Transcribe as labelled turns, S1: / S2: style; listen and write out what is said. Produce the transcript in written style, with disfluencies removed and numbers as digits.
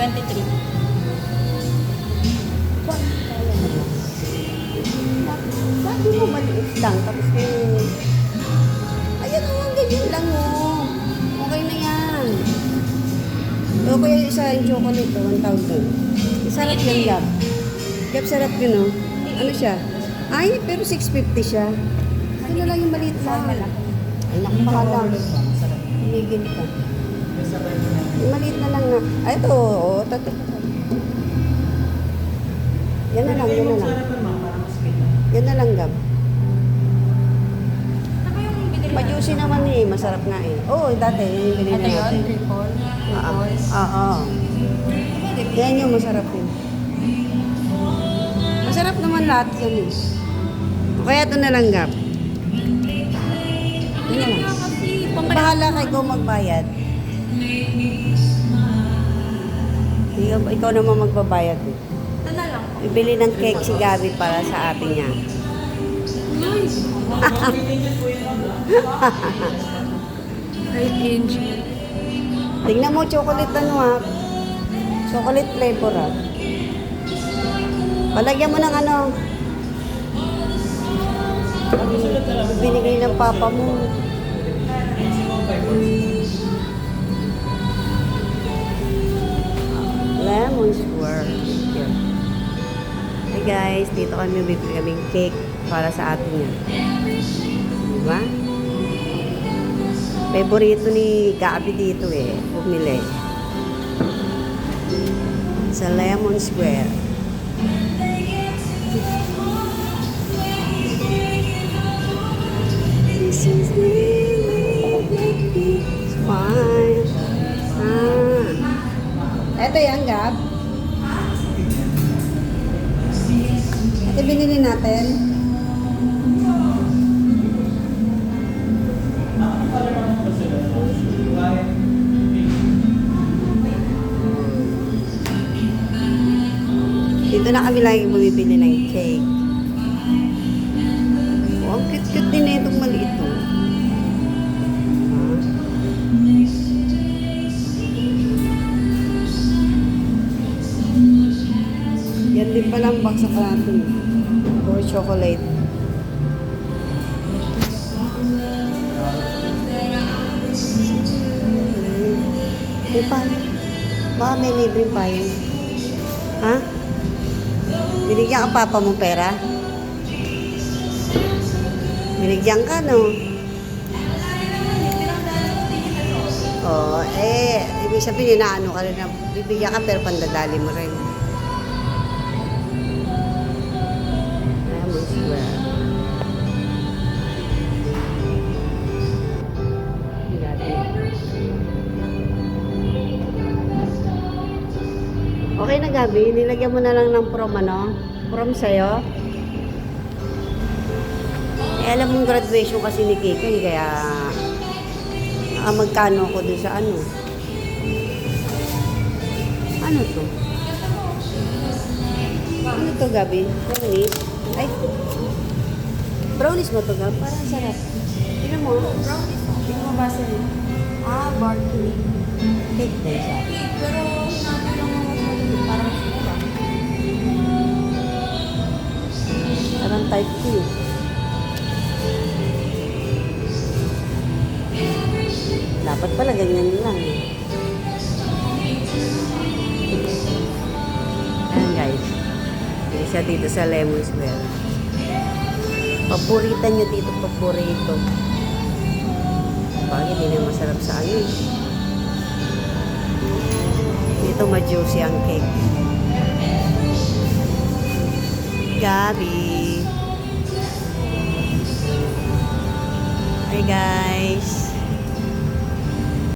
S1: 23.
S2: Sabi mo maliit lang, tapos ayan o, ganyan lang o. Okay na yan. O kaya isa yung chocolate o, 1,000. Sarap yan, Gab. Gab, sarap yun o. Ano siya? Ay, pero 650 siya. Ito na lang yung maliit lang. Ay, naku, baka lang. Hinigil ka. Yung maliit na lang na. Ay, ito, o. Yan na lang, yan na lang. Yan na lang, Gab.
S1: Saka yung binili
S2: Ma-juicy naman eh. Masarap nga eh. Oo, dati. Yung binili
S1: Ito yun,
S2: natin.
S1: triple.
S2: Oo. Yan yung masarap yun. Masarap naman lahat yan eh. O kaya ito na lang, Gab. Yan na lang.
S1: Kasi,
S2: Bahala ka, ikaw magbayad. Ikaw naman magbabayad eh.
S1: ito na lang.
S2: Bibili ng cake si Gabi para sa ate niya.
S1: Great angel.
S2: Tingnan mo, chocolate ano ha. Chocolate flavor ha. Palagyan mo ng ano. Binigay ng papa mo. Lemon square. Here. Hey guys, dito kami bibili kaming cake para sa atin niya. Diba? Favorito ni Gabi dito eh. Bumili. Sa Lemon Square. This is me, baby. Smile. Eto yan, Gab. Ito binili natin. Dito na kami lagi bumibili ng cake. Oh, ang cute-cute din na itong maliit to. Yan din palang baksak natin. Or chocolate. May pa. Baka may libre pa yun. Ha? Binigyan ka papa mo pera? Binigyan ka, no? Oo, ibig sabihin na ano ka rin na bibigyan ka pero pandadali mo rin. Lemon Square. Okay na, Gabi. Nilagyan mo na lang ng prom, ano? Prom sa'yo. Alam mong graduation kasi ni Kiki, kaya magkano ako dun sa ano. Ano to? Ano to, Gabi? Brownies? Ay, brownies mo to, Gabi? Parang sarap. Tignan mo.
S1: Brownies.
S2: Hindi mo basa yun. Barkley. Cake din siya.
S1: Pero, sinabi lang ako parang suka.
S2: Parang type 2. Dapat pala ganyan lang. Ayan guys. Isa dito sa Lemon Square. Papuritan nyo dito, paborito. Bakit hindi na masarap sa ano eh. Dito ma-juicy ang cake. Gabi. Hi guys.